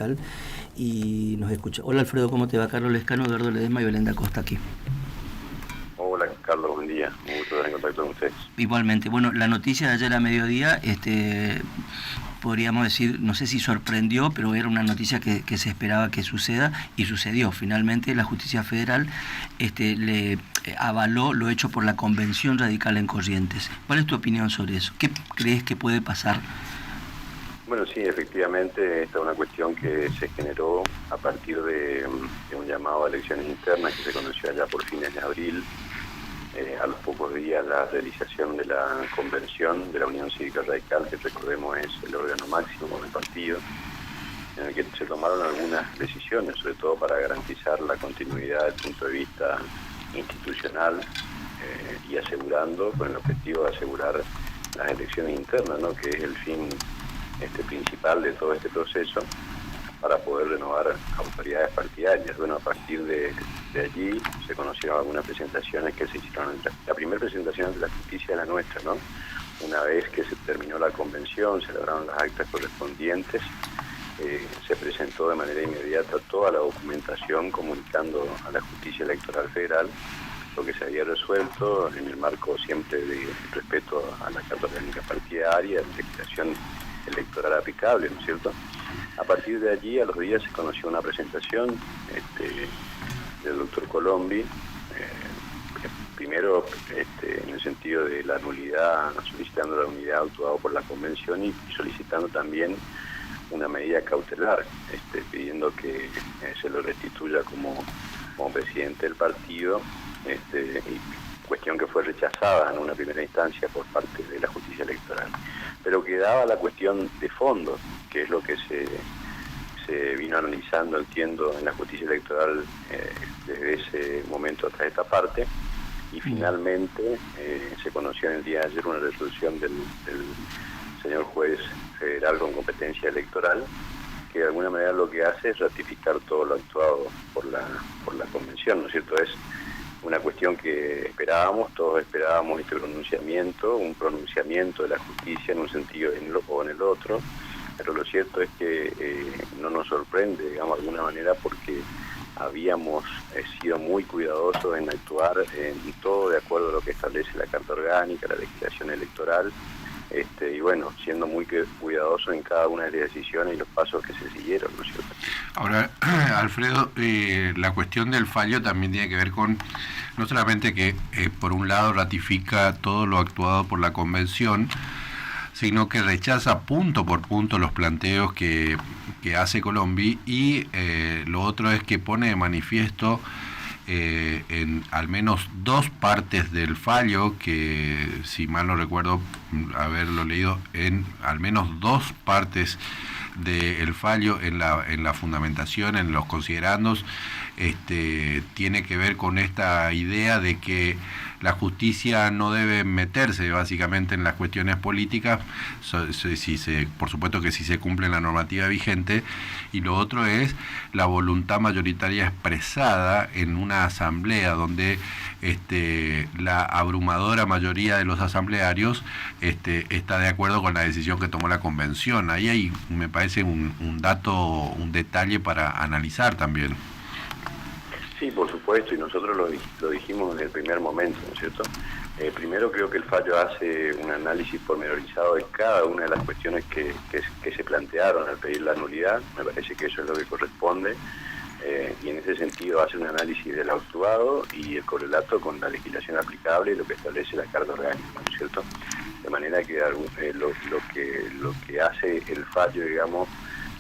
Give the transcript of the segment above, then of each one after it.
Radical y nos escucha. Hola Alfredo, ¿cómo te va? Carlos Lescano, Eduardo Ledesma y Belenda Costa aquí. Hola Carlos, buen día, un gusto estar en contacto con ustedes. Igualmente, bueno, la noticia de ayer a mediodía, podríamos decir, no sé si sorprendió, pero era una noticia que se esperaba que suceda y sucedió. Finalmente la Justicia Federal le avaló lo hecho por la Convención Radical en Corrientes. ¿Cuál es tu opinión sobre eso? ¿Qué crees que puede pasar? Bueno, sí, efectivamente, esta es una cuestión que se generó a partir de un llamado a elecciones internas que se conoció allá por fines de abril. A los pocos días la realización de la convención de la Unión Cívica Radical, que recordemos es el órgano máximo del partido, en el que se tomaron algunas decisiones, sobre todo para garantizar la continuidad desde el punto de vista institucional y asegurando, con el objetivo de asegurar las elecciones internas, ¿no?, que es el fin principal de todo este proceso, para poder renovar autoridades partidarias. Bueno, a partir de allí se conocieron algunas presentaciones que se hicieron. La primera presentación de la justicia es la nuestra, ¿no? Una vez que se terminó la convención, se lograron las actas correspondientes, se presentó de manera inmediata toda la documentación comunicando a la Justicia Electoral Federal lo que se había resuelto en el marco siempre de respeto a la Carta Orgánica Partidaria, legislación electoral aplicable, ¿no es cierto? A partir de allí, a los días, se conoció una presentación del doctor Colombi, primero en el sentido de la nulidad, solicitando la nulidad actuada por la convención y solicitando también una medida cautelar, pidiendo que se lo restituya como presidente del partido, y cuestión que fue rechazada en una primera instancia por parte de la justicia electoral. Pero quedaba la cuestión de fondo, que es lo que se vino analizando, entiendo, en la justicia electoral desde ese momento hasta esta parte, y finalmente se conoció en el día de ayer una resolución del señor juez federal con competencia electoral, que de alguna manera lo que hace es ratificar todo lo actuado por la convención, ¿no es cierto? Es una cuestión que esperábamos, todos esperábamos este pronunciamiento, un pronunciamiento de la justicia en un sentido o en el otro, pero lo cierto es que no nos sorprende, digamos, de alguna manera, porque habíamos sido muy cuidadosos en actuar en todo de acuerdo a lo que establece la Carta Orgánica, la legislación electoral, y bueno, siendo muy cuidadosos en cada una de las decisiones y los pasos que se siguieron, ¿no es cierto? Ahora, Alfredo, la cuestión del fallo también tiene que ver con, no solamente que por un lado ratifica todo lo actuado por la convención, sino que rechaza punto por punto los planteos que hace Colombi, y lo otro es que pone de manifiesto en al menos dos partes del fallo, que si mal no recuerdo haberlo leído, en al menos dos partes del fallo, en la fundamentación, en los considerandos, tiene que ver con esta idea de que la justicia no debe meterse básicamente en las cuestiones políticas, por supuesto que si se cumple la normativa vigente, y lo otro es la voluntad mayoritaria expresada en una asamblea donde la abrumadora mayoría de los asamblearios está de acuerdo con la decisión que tomó la convención. Ahí hay, me parece, un detalle para analizar también. Sí, por supuesto, y nosotros lo dijimos desde el primer momento, ¿no es cierto? Primero, creo que el fallo hace un análisis pormenorizado de cada una de las cuestiones que se plantearon al pedir la nulidad. Me parece que eso es lo que corresponde, y en ese sentido hace un análisis del actuado y el correlato con la legislación aplicable y lo que establece la Carta Orgánica, ¿no es cierto? De manera que lo que hace el fallo, digamos,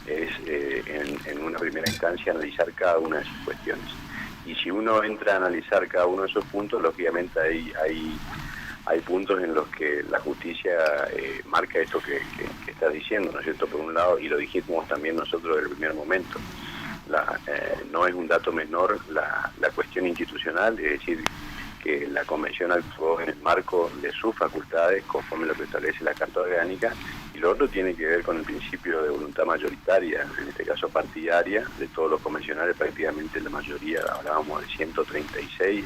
es en una primera instancia analizar cada una de esas cuestiones. Y si uno entra a analizar cada uno de esos puntos, lógicamente hay puntos en los que la justicia marca esto que estás diciendo, ¿no es cierto? Por un lado, y lo dijimos también nosotros desde el primer momento, no es un dato menor la cuestión institucional, es decir, que la convención actuó en el marco de sus facultades conforme a lo que establece la Carta Orgánica, y lo otro tiene que ver con el principio de voluntad mayoritaria, en este caso partidaria, de todos los convencionales. Prácticamente la mayoría, hablábamos de 136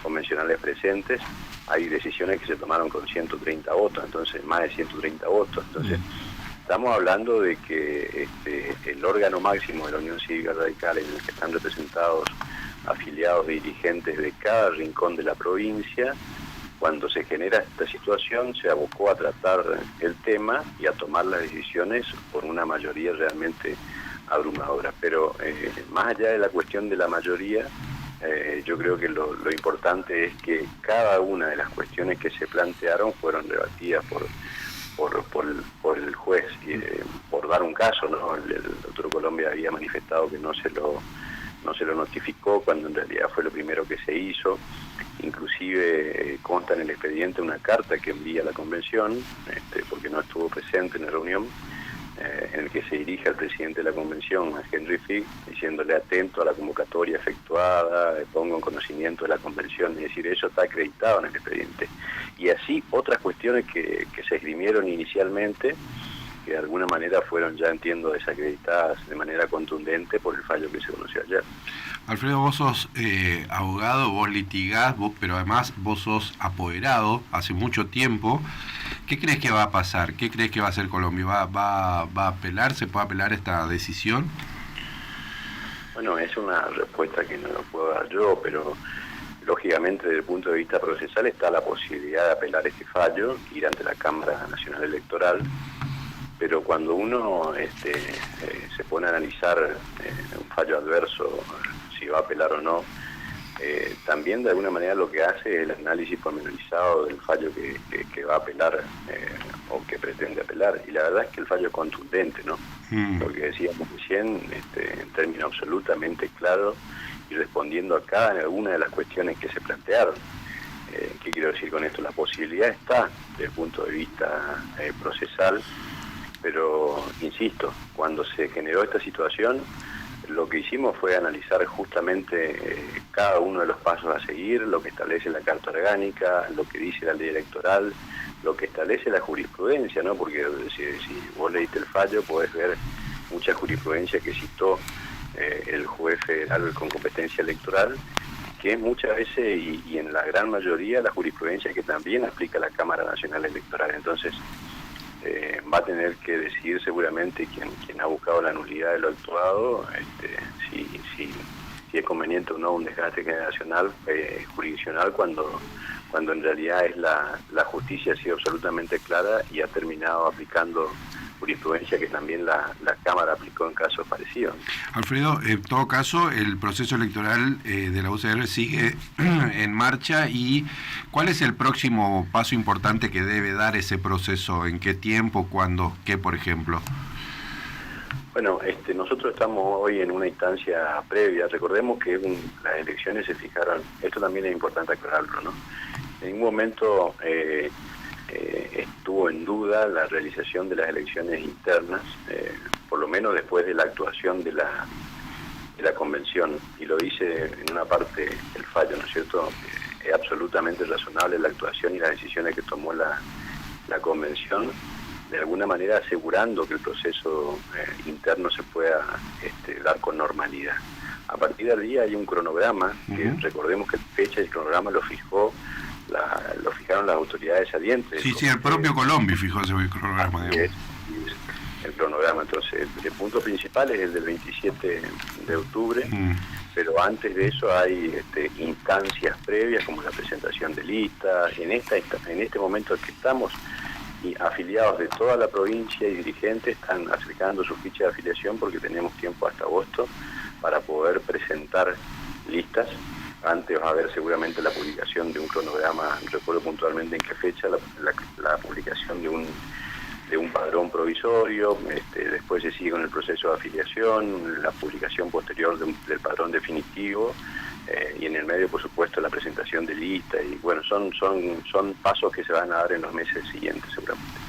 convencionales presentes, hay decisiones que se tomaron con 130 votos, entonces más de 130 votos, entonces Estamos hablando de que el órgano máximo de la Unión Cívica Radical, en el que están representados afiliados y dirigentes de cada rincón de la provincia, cuando se genera esta situación se abocó a tratar el tema y a tomar las decisiones por una mayoría realmente abrumadora. Pero más allá de la cuestión de la mayoría, yo creo que lo importante es que cada una de las cuestiones que se plantearon fueron rebatidas por el juez. Y, por dar un caso, ¿no? El Doctor Colombia había manifestado que no se lo notificó, cuando en realidad fue lo primero que se hizo. Inclusive consta en el expediente una carta que envía a la convención, porque no estuvo presente en la reunión, en el que se dirige al presidente de la convención, a Henry Fick, diciéndole: atento a la convocatoria efectuada, pongo en conocimiento de la convención. Es decir, eso está acreditado en el expediente. Y así otras cuestiones que se esgrimieron inicialmente, que de alguna manera fueron, ya entiendo, desacreditadas de manera contundente por el fallo que se conoció ayer. Alfredo, vos sos abogado, vos litigás, pero además vos sos apoderado hace mucho tiempo. ¿Qué crees que va a pasar? ¿Qué crees que va a hacer Colombia? ¿Va a apelar? ¿Se puede apelar esta decisión? Bueno, es una respuesta que no lo puedo dar yo, pero lógicamente desde el punto de vista procesal está la posibilidad de apelar este fallo, ir ante la Cámara Nacional Electoral. Pero cuando uno se pone a analizar un fallo adverso, si va a apelar o no, también de alguna manera lo que hace es el análisis pormenorizado del fallo que va a apelar o que pretende apelar. Y la verdad es que el fallo es contundente, ¿no? Lo que decíamos recién, en términos absolutamente claros y respondiendo a cada una de las cuestiones que se plantearon. ¿Qué quiero decir con esto? La posibilidad está desde el punto de vista procesal. Pero, insisto, cuando se generó esta situación, lo que hicimos fue analizar justamente cada uno de los pasos a seguir, lo que establece la Carta Orgánica, lo que dice la ley electoral, lo que establece la jurisprudencia, ¿no? Porque si vos leíste el fallo, podés ver mucha jurisprudencia que citó el juez federal con competencia electoral, que es muchas veces y en la gran mayoría la jurisprudencia que también aplica la Cámara Nacional Electoral. Entonces, va a tener que decidir seguramente quien ha buscado la nulidad de lo actuado, si es conveniente o no un desgaste generacional, jurisdiccional, cuando en realidad es la justicia ha sido absolutamente clara y ha terminado aplicando jurisprudencia que también la Cámara aplicó en casos parecidos. Alfredo, en todo caso, el proceso electoral de la UCR sigue en marcha. ¿Y cuál es el próximo paso importante que debe dar ese proceso? ¿En qué tiempo? ¿Cuándo? ¿Qué, por ejemplo? Bueno, nosotros estamos hoy en una instancia previa. Recordemos que las elecciones se fijaron, esto también es importante aclararlo, ¿no? En ningún momento estuvo en duda la realización de las elecciones internas, por lo menos después de la actuación de la convención, y lo dice en una parte el fallo, ¿no es cierto? Es absolutamente razonable la actuación y las decisiones que tomó la convención, de alguna manera asegurando que el proceso interno se pueda dar con normalidad. A partir del día hay un cronograma, que recordemos que la fecha y el cronograma lo fijaron las autoridades salientes. Sí, el propio Colombia fijó ese cronograma. El cronograma, entonces, el punto principal es el del 27 de octubre, pero antes de eso hay instancias previas como la presentación de listas. En este momento en que estamos, y afiliados de toda la provincia y dirigentes están acercando su ficha de afiliación porque tenemos tiempo hasta agosto para poder presentar listas. Antes va a haber seguramente la publicación de un cronograma, no recuerdo puntualmente en qué fecha, la publicación de un padrón provisorio, después se sigue con el proceso de afiliación, la publicación posterior del padrón definitivo, y en el medio, por supuesto, la presentación de lista. Y bueno, son pasos que se van a dar en los meses siguientes seguramente.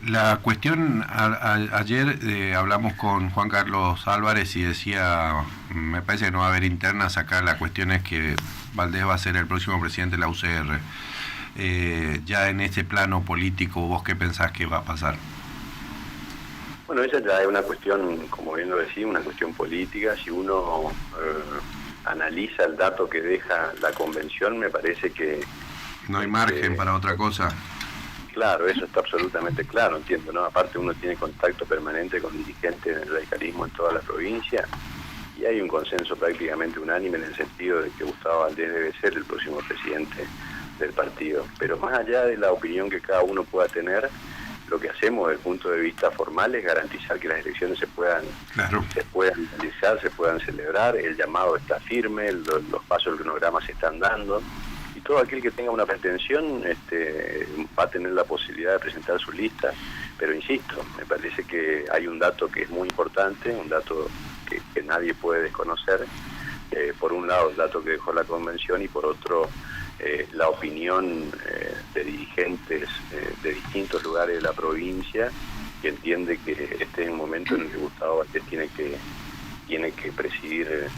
La cuestión, ayer hablamos con Juan Carlos Álvarez y decía, me parece que no va a haber internas acá, la cuestión es que Valdés va a ser el próximo presidente de la UCR. Ya en este plano político, ¿vos qué pensás que va a pasar? Bueno, esa ya es una cuestión, como bien lo decía, una cuestión política. Si uno analiza el dato que deja la convención, me parece que... No hay margen para otra cosa. Claro, eso está absolutamente claro, entiendo, ¿no? Aparte uno tiene contacto permanente con dirigentes del radicalismo en toda la provincia y hay un consenso prácticamente unánime en el sentido de que Gustavo Valdés debe ser el próximo presidente del partido. Pero más allá de la opinión que cada uno pueda tener, lo que hacemos desde el punto de vista formal es garantizar que las elecciones se puedan realizar, se puedan celebrar, el llamado está firme, los pasos del cronograma se están dando, y todo aquel que tenga una pretensión va a tener la posibilidad de presentar su lista. Pero insisto, me parece que hay un dato que es muy importante, un dato que nadie puede desconocer. Por un lado el dato que dejó la convención y por otro la opinión de dirigentes de distintos lugares de la provincia, que entiende que este es un momento en el que Gustavo Valdés tiene que presidir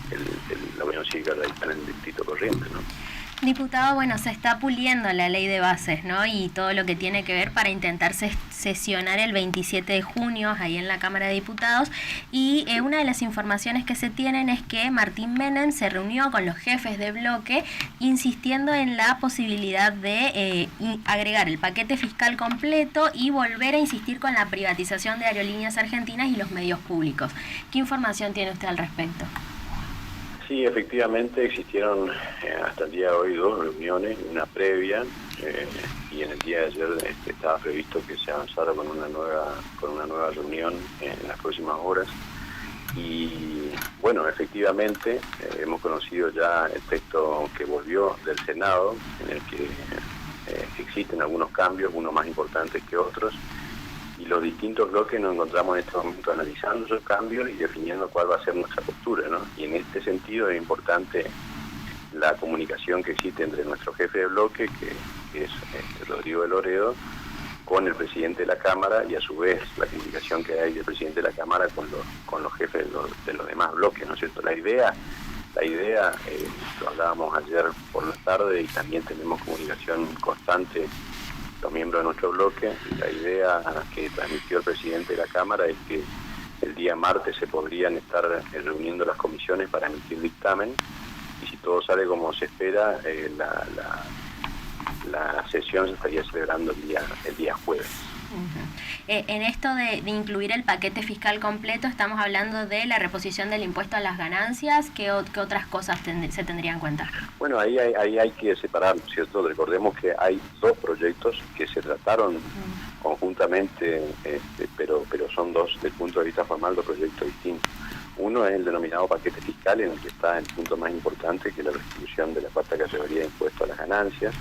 la Unión Cívica Radical en el distrito Corrientes, ¿no? Diputado, bueno, se está puliendo la ley de bases, ¿no? Y todo lo que tiene que ver para intentar sesionar el 27 de junio ahí en la Cámara de Diputados. Y una de las informaciones que se tienen es que Martín Menem se reunió con los jefes de bloque insistiendo en la posibilidad de agregar el paquete fiscal completo y volver a insistir con la privatización de Aerolíneas Argentinas y los medios públicos. ¿Qué información tiene usted al respecto? Sí, efectivamente existieron hasta el día de hoy 2 reuniones, una previa y en el día de ayer estaba previsto que se avanzara con una nueva reunión en las próximas horas. Y bueno, efectivamente hemos conocido ya el texto que volvió del Senado, en el que existen algunos cambios, unos más importantes que otros, y los distintos bloques nos encontramos en este momento analizando esos cambios y definiendo cuál va a ser nuestra postura, ¿no? Y en este sentido es importante la comunicación que existe entre nuestro jefe de bloque, que es Rodrigo de Loredo, con el presidente de la Cámara, y a su vez la comunicación que hay del presidente de la Cámara con los jefes de los demás bloques, ¿no es cierto? La idea, lo hablábamos ayer por la tarde y también tenemos comunicación constante los miembros de nuestro bloque. La idea que transmitió el presidente de la Cámara es que el día martes se podrían estar reuniendo las comisiones para emitir dictamen, y si todo sale como se espera, la sesión se estaría celebrando el día jueves. En esto de incluir el paquete fiscal completo, estamos hablando de la reposición del impuesto a las ganancias. ¿Qué otras cosas se tendrían en cuenta? Bueno, ahí hay que separar, ¿cierto? Recordemos que hay 2 proyectos que se trataron conjuntamente, pero son 2, desde el punto de vista formal, 2 proyectos distintos. Uno es el denominado paquete fiscal, en el que está el punto más importante, que es la restitución de la 4ª categoría de impuesto a las ganancias.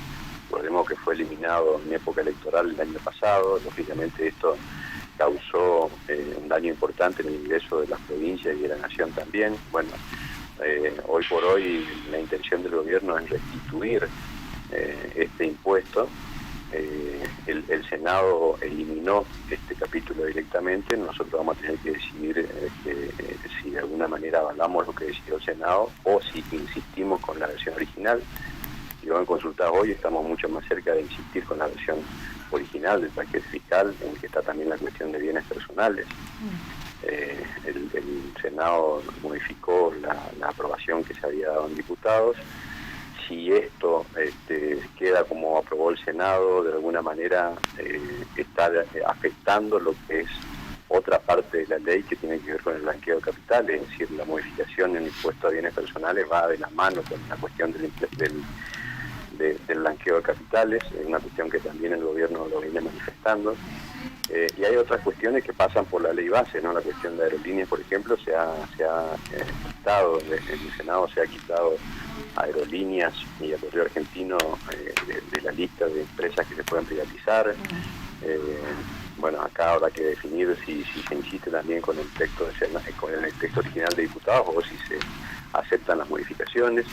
Recordemos que fue eliminado en época electoral el año pasado. Lógicamente esto causó un daño importante en el ingreso de las provincias y de la nación también. Bueno, hoy por hoy la intención del gobierno es restituir este impuesto. El Senado eliminó este capítulo directamente. Nosotros vamos a tener que decidir si de alguna manera avalamos lo que decidió el Senado o si insistimos con la versión original. Si lo han consultado hoy, estamos mucho más cerca de insistir con la versión original del paquete fiscal, en el que está también la cuestión de bienes personales. El Senado modificó la aprobación que se había dado en diputados. Si esto queda como aprobó el Senado, de alguna manera está afectando lo que es otra parte de la ley que tiene que ver con el blanqueo de capitales, es decir, la modificación en el impuesto a bienes personales va de la mano con la cuestión del blanqueo de capitales, es una cuestión que también el gobierno lo viene manifestando. Y hay otras cuestiones que pasan por la ley base, ¿no? La cuestión de aerolíneas, por ejemplo, se ha quitado, en el Senado se ha quitado Aerolíneas y el Correo Argentino de la lista de empresas que se pueden privatizar. Bueno, acá habrá que definir si se insiste también con el texto original de diputados o si se aceptan las modificaciones.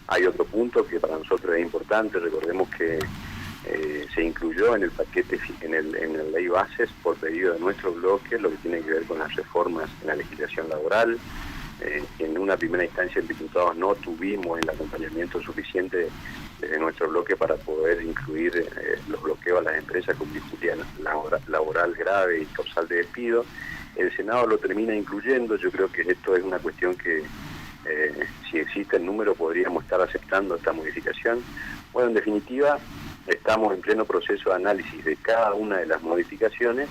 Hay otro punto que para nosotros es importante. Recordemos que se incluyó en el paquete, en la ley bases, por pedido de nuestro bloque, lo que tiene que ver con las reformas en la legislación laboral. En una primera instancia en diputados no tuvimos el acompañamiento suficiente de nuestro bloque para poder incluir los bloqueos a las empresas con injuria laboral grave y causal de despido. El Senado lo termina incluyendo. Yo creo que esto es una cuestión que si existe el número podríamos estar aceptando esta modificación. Bueno, en definitiva, estamos en pleno proceso de análisis de cada una de las modificaciones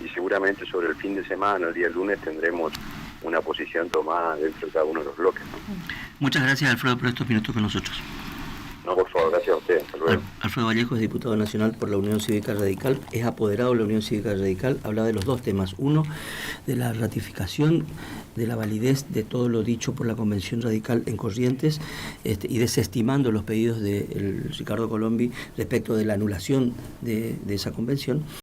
y seguramente sobre el fin de semana, el día lunes, tendremos una posición tomada dentro de cada uno de los bloques, ¿no? Muchas gracias, Alfredo, por estos minutos con nosotros. No, por favor, gracias a ustedes. Hasta luego. Alfredo Vallejo es diputado nacional por la Unión Cívica Radical, es apoderado de la Unión Cívica Radical, habla de los dos temas. Uno, de la ratificación de la validez de todo lo dicho por la Convención Radical en Corrientes y desestimando los pedidos de Ricardo Colombi respecto de la anulación de esa convención.